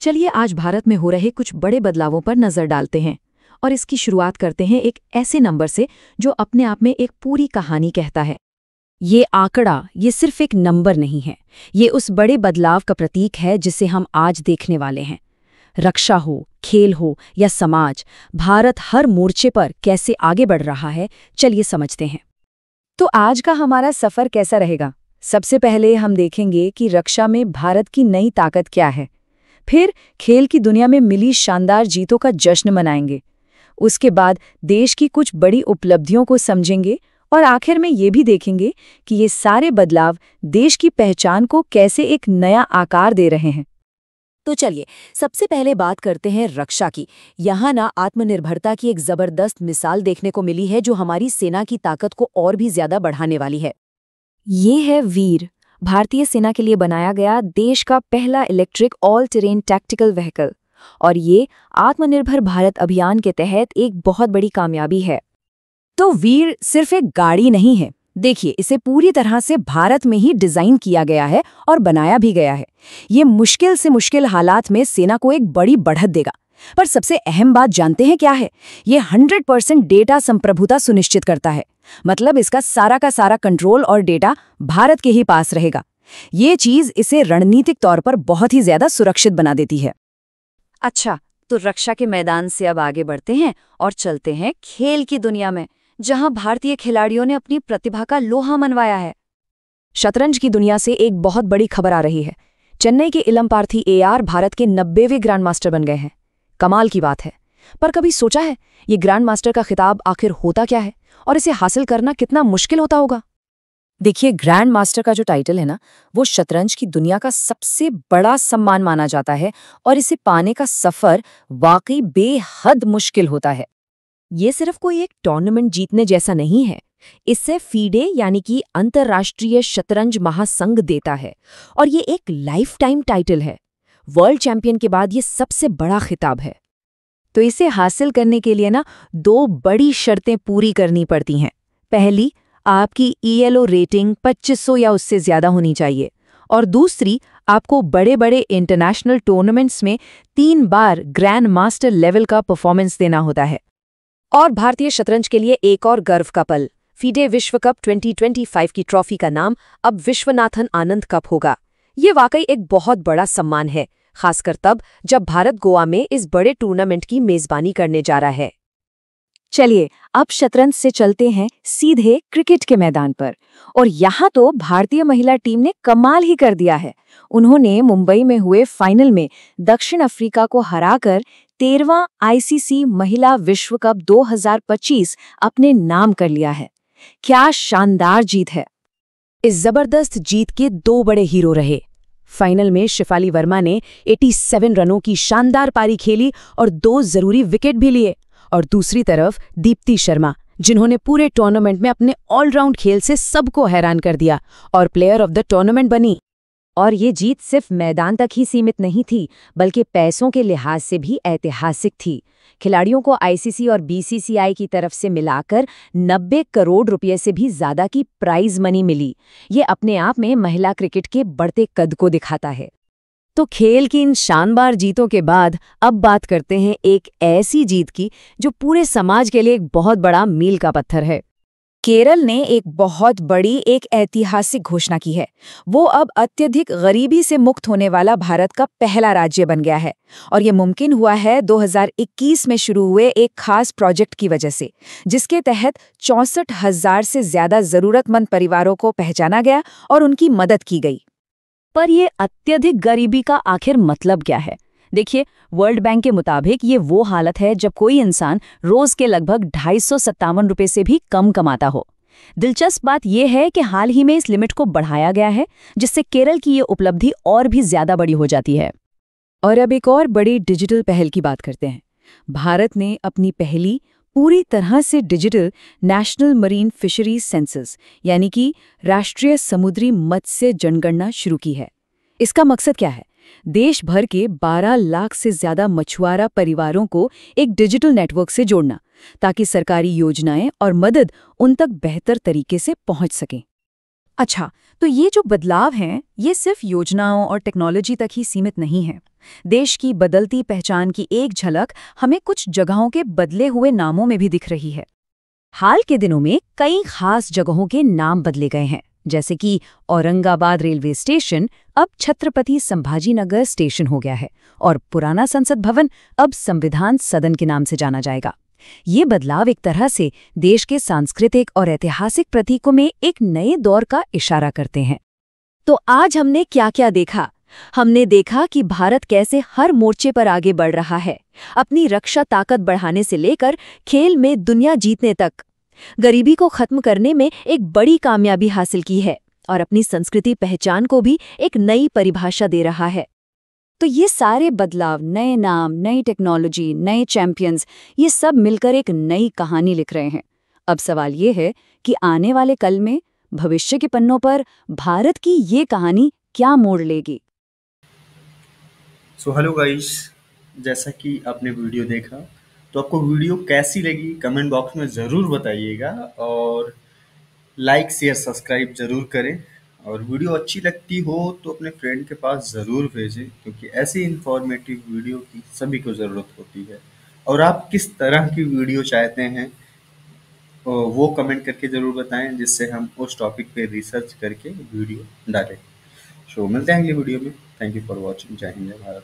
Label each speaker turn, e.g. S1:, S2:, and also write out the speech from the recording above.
S1: चलिए आज भारत में हो रहे कुछ बड़े बदलावों पर नजर डालते हैं और इसकी शुरुआत करते हैं एक ऐसे नंबर से जो अपने आप में एक पूरी कहानी कहता है।
S2: ये आंकड़ा ये सिर्फ एक नंबर नहीं है, ये उस बड़े बदलाव का प्रतीक है जिसे हम आज देखने वाले हैं। रक्षा हो, खेल हो या समाज, भारत हर मोर्चे पर कैसे आगे बढ़ रहा है, चलिए समझते हैं।
S1: तो आज का हमारा सफर कैसा रहेगा? सबसे पहले हम देखेंगे कि रक्षा में भारत की नई ताकत क्या है। फिर खेल की दुनिया में मिली शानदार जीतों का जश्न मनाएंगे। उसके बाद देश की कुछ बड़ी उपलब्धियों को समझेंगे और आखिर में ये भी देखेंगे कि ये सारे बदलाव देश की पहचान को कैसे एक नया आकार दे रहे हैं।
S2: तो चलिए सबसे पहले बात करते हैं रक्षा की। यहाँ ना आत्मनिर्भरता की एक जबरदस्त मिसाल देखने को मिली है जो हमारी सेना की ताकत को और भी ज्यादा बढ़ाने वाली है।
S1: ये है वीर, भारतीय सेना के लिए बनाया गया देश का पहला electric all terrain tactical vehicle, और ये आत्मनिर्भर भारत अभियान के तहत एक बहुत बड़ी कामयाबी है।
S2: तो वीर सिर्फ एक गाड़ी नहीं है, देखिए इसे पूरी तरह से भारत में ही डिजाइन किया गया है और बनाया भी गया है। ये मुश्किल से मुश्किल हालात में सेना को एक बड़ी बढ़त देगा। पर सबसे अहम बात जानते हैं क्या है? ये 100% डेटा संप्रभुता सुनिश्चित करता है। मतलब इसका सारा का सारा कंट्रोल और डेटा भारत के ही पास रहेगा। ये चीज इसे रणनीतिक तौर पर बहुत ही ज्यादा सुरक्षित बना देती है।
S1: अच्छा, तो रक्षा के मैदान से अब आगे बढ़ते हैं और चलते हैं खेल की दुनिया में, जहां भारतीय खिलाड़ियों ने अपनी प्रतिभा का लोहा मनवाया है।
S2: शतरंज की दुनिया से एक बहुत बड़ी खबर आ रही है। चेन्नई के इलमपार्थी AR भारत के 90वें ग्रैंड मास्टर बन गए हैं। कमाल की बात है। पर कभी सोचा है ये ग्रैंड मास्टर का खिताब आखिर होता क्या है और इसे हासिल करना कितना मुश्किल होता होगा? देखिए, ग्रैंड मास्टर का जो टाइटल है ना, वो शतरंज की दुनिया का सबसे बड़ा सम्मान माना जाता है और इसे पाने का सफर वाकई बेहद मुश्किल होता है। ये सिर्फ कोई एक टूर्नामेंट जीतने जैसा नहीं है। इससे फीडे यानी कि अंतर्राष्ट्रीय शतरंज महासंघ देता है और ये एक लाइफ टाइम टाइटल है। वर्ल्ड चैंपियन के बाद ये सबसे बड़ा खिताब है।
S1: तो इसे हासिल करने के लिए ना 2 बड़ी शर्तें पूरी करनी पड़ती हैं। पहली, आपकी ELO रेटिंग 2500 या उससे ज्यादा होनी चाहिए, और दूसरी, आपको बड़े बड़े इंटरनेशनल टूर्नामेंट्स में 3 बार ग्रैंड मास्टर लेवल का परफॉर्मेंस देना होता है।
S2: और भारतीय शतरंज के लिए एक और गर्व का पल, फीडे विश्व कप 2025 की ट्रॉफी का नाम अब विश्वनाथन आनंद कप होगा। ये वाकई एक बहुत बड़ा सम्मान है, खासकर तब जब भारत गोवा में इस बड़े टूर्नामेंट की मेजबानी करने जा रहा है।
S1: चलिए अब शतरंज से चलते हैं सीधे क्रिकेट के मैदान पर, और यहाँ तो भारतीय महिला टीम ने कमाल ही कर दिया है। उन्होंने मुंबई में हुए फाइनल में दक्षिण अफ्रीका को हराकर 13वां ICC महिला विश्व कप 2025 अपने नाम कर लिया है। क्या शानदार जीत है!
S2: इस जबरदस्त जीत के 2 बड़े हीरो रहे। फाइनल में शिफाली वर्मा ने 87 रनों की शानदार पारी खेली और 2 जरूरी विकेट भी लिए, और दूसरी तरफ दीप्ति शर्मा, जिन्होंने पूरे टूर्नामेंट में अपने ऑलराउंड खेल से सबको हैरान कर दिया और प्लेयर ऑफ द टूर्नामेंट बनी।
S1: और ये जीत सिर्फ मैदान तक ही सीमित नहीं थी, बल्कि पैसों के लिहाज से भी ऐतिहासिक थी। खिलाड़ियों को ICC और BCCI की तरफ से मिलाकर 90 करोड़ रुपए से भी ज्यादा की प्राइज मनी मिली। ये अपने आप में महिला क्रिकेट के बढ़ते कद को दिखाता है।
S2: तो खेल की इन शानदार जीतों के बाद अब बात करते हैं एक ऐसी जीत की जो पूरे समाज के लिए एक बहुत बड़ा मील का पत्थर है।
S1: केरल ने एक बहुत बड़ी एक ऐतिहासिक घोषणा की है। वो अब अत्यधिक गरीबी से मुक्त होने वाला भारत का पहला राज्य बन गया है, और ये मुमकिन हुआ है 2021 में शुरू हुए एक खास प्रोजेक्ट की वजह से, जिसके तहत 64,000 से ज्यादा जरूरतमंद परिवारों को पहचाना गया और उनकी मदद की गई।
S2: पर ये अत्यधिक गरीबी का आखिर मतलब क्या है? देखिए, वर्ल्ड बैंक के मुताबिक ये वो हालत है जब कोई इंसान रोज के लगभग 257 रुपए से भी कम कमाता हो। दिलचस्प बात यह है कि हाल ही में इस लिमिट को बढ़ाया गया है, जिससे केरल की ये उपलब्धि और भी ज्यादा बड़ी हो जाती है।
S1: और अब एक और बड़ी डिजिटल पहल की बात करते हैं। भारत ने अपनी पहली पूरी तरह से digital national marine fisheries census यानी कि राष्ट्रीय समुद्री मत्स्य जनगणना शुरू की है। इसका मकसद क्या है? देश भर के 12 लाख से ज्यादा मछुआरा परिवारों को एक डिजिटल नेटवर्क से जोड़ना, ताकि सरकारी योजनाएं और मदद उन तक बेहतर तरीके से पहुंच सकें। अच्छा, तो ये जो बदलाव हैं, ये सिर्फ योजनाओं और टेक्नोलॉजी तक ही सीमित नहीं है। देश की बदलती पहचान की एक झलक हमें कुछ जगहों के बदले हुए नामों में भी दिख रही है। हाल के दिनों में कई खास जगहों के नाम बदले गए हैं, जैसे कि औरंगाबाद रेलवे स्टेशन अब छत्रपति संभाजीनगर स्टेशन हो गया है और पुराना संसद भवन अब संविधान सदन के नाम से जाना जाएगा। ये बदलाव एक तरह से देश के सांस्कृतिक और ऐतिहासिक प्रतीकों में एक नए दौर का इशारा करते हैं। तो आज हमने क्या क्या देखा? हमने देखा कि भारत कैसे हर मोर्चे पर आगे बढ़ रहा है, अपनी रक्षा ताकत बढ़ाने से लेकर खेल में दुनिया जीतने तक। गरीबी को खत्म करने में एक बड़ी कामयाबी हासिल की है और अपनी संस्कृति पहचान को भी एक नई परिभाषा दे रहा है। तो ये सारे बदलाव, नए नाम, नई टेक्नोलॉजी, नए चैंपियंस, ये सब मिलकर एक नई कहानी लिख रहे हैं। अब सवाल ये है कि आने वाले कल में भविष्य के पन्नों पर भारत की ये कहानी क्या मोड़ लेगी।
S3: सो हेलो गाइस, जैसा कि आपने वीडियो देखा, तो आपको वीडियो कैसी लगी कमेंट बॉक्स में ज़रूर बताइएगा और लाइक शेयर सब्सक्राइब ज़रूर करें। और वीडियो अच्छी लगती हो तो अपने फ्रेंड के पास ज़रूर भेजें, क्योंकि ऐसी इंफॉर्मेटिव वीडियो की सभी को ज़रूरत होती है। और आप किस तरह की वीडियो चाहते हैं वो कमेंट करके ज़रूर बताएं, जिससे हम उस टॉपिक पे रिसर्च करके वीडियो डालें। सो मिलते हैं अगली वीडियो में। Thank you for watching. जय हिंद, जय भारत।